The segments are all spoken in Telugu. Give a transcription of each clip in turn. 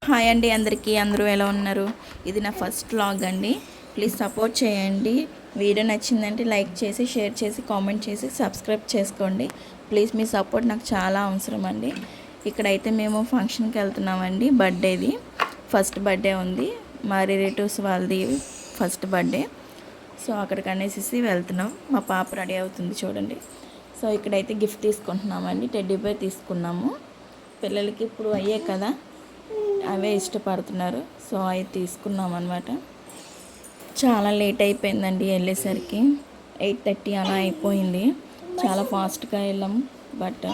హాయ్ అండి అందరికీ, అందరూ ఎలా ఉన్నారు? ఇది నా ఫస్ట్ వ్లాగ్ అండి. ప్లీజ్ సపోర్ట్ చేయండి. వీడియో నచ్చిందంటే లైక్ చేసి, షేర్ చేసి, కామెంట్ చేసి, సబ్స్క్రైబ్ చేసుకోండి. ప్లీజ్ మీ సపోర్ట్ నాకు చాలా అవసరం అండి. ఇక్కడైతే మేము ఫంక్షన్కి వెళ్తున్నామండి. బర్త్డేది ఫస్ట్ బర్త్డే ఉంది, మా రిలేటివ్స్ వాళ్ళది ఫస్ట్ బర్త్డే. సో అక్కడికి అనేసి వెళ్తున్నాం. మా పాప రెడీ అవుతుంది చూడండి. సో ఇక్కడైతే గిఫ్ట్ తీసుకుంటున్నామండి. టెడ్డీ బేర్ తీసుకున్నాము. పిల్లలకి ఇప్పుడు అయ్యే కదా, అవే ఇష్టపడుతున్నారు. సో అవి తీసుకున్నాం అనమాట. చాలా లేట్ అయిపోయిందండి వెళ్ళేసరికి. 8:30 అలా అయిపోయింది. చాలా ఫాస్ట్గా వెళ్ళాం, బట్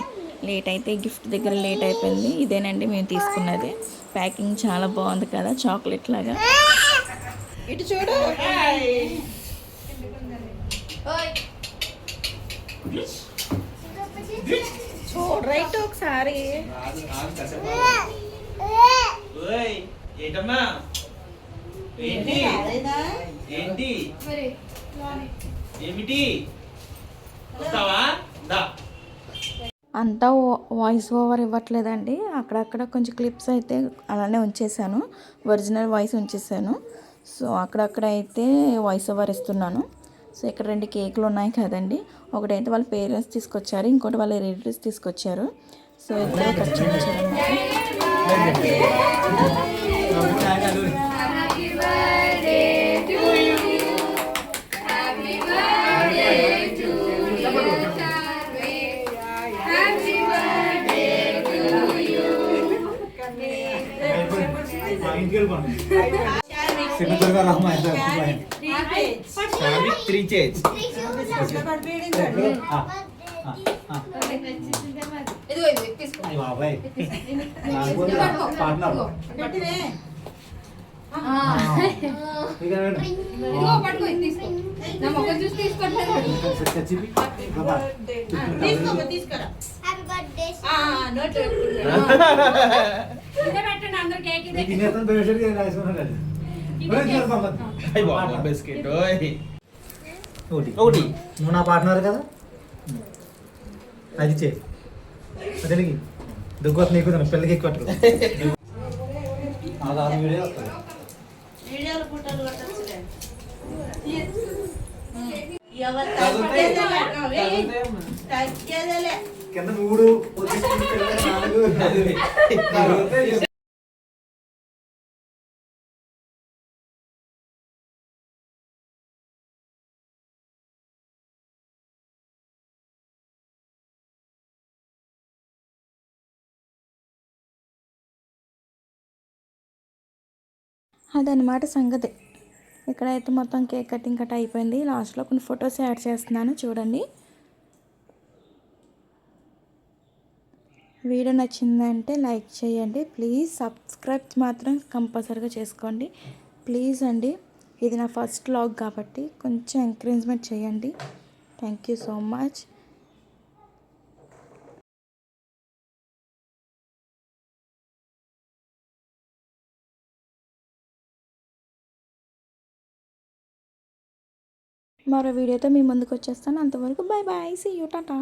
లేట్ అయితే గిఫ్ట్ దగ్గర లేట్ అయిపోయింది. ఇదేనండి మేము తీసుకున్నది. ప్యాకింగ్ చాలా బాగుంది కదా, చాక్లెట్ లాగా. ఇటు చూడు, రైట్ ఒకసారి. ఏంటమ్మా ఏంటి ఏంటి ఏమిటి వస్తావా? అంతా వాయిస్ ఓవర్ ఇవ్వట్లేదండి. అక్కడక్కడ కొంచెం క్లిప్స్ అయితే అలానే ఉంచేసాను, ఒరిజినల్ వాయిస్ ఉంచేసాను. సో అక్కడక్కడ అయితే వాయిస్ ఓవర్ ఇస్తున్నాను. సో ఇక్కడ 2 కేకులు ఉన్నాయి కదండి. ఒకటైతే వాళ్ళ పేరెంట్స్ తీసుకొచ్చారు, ఇంకోటి వాళ్ళ రిలేటివ్స్ తీసుకొచ్చారు. సో ఇద్దరు కట్ చేయించారన్నమాట. ఒకటి నువ్వు నా పార్ట్నర్ కదా, అది చే అదే దుగ్గొత్త నీకు పిల్లకి ఎక్కువ కింద 3 అదనమాట సంగతి. ఇక్కడైతే మొత్తం కేక్ కటింగ్ కట్ అయిపోయింది. లాస్ట్లో కొన్ని ఫొటోస్ యాడ్ చేస్తున్నాను చూడండి. వీడియో నచ్చిందంటే లైక్ చేయండి. ప్లీజ్ సబ్స్క్రైబ్ మాత్రం కంపల్సరీగా చేసుకోండి ప్లీజ్ అండి. ఇది నా ఫస్ట్ వ్లాగ్ కాబట్టి కొంచెం ఎంకరేజ్మెంట్ చేయండి. Thank you so much. మరో వీడియోతో మీ ముందుకు వచ్చేస్తాను. అంతవరకు bye bye, see you, Tata.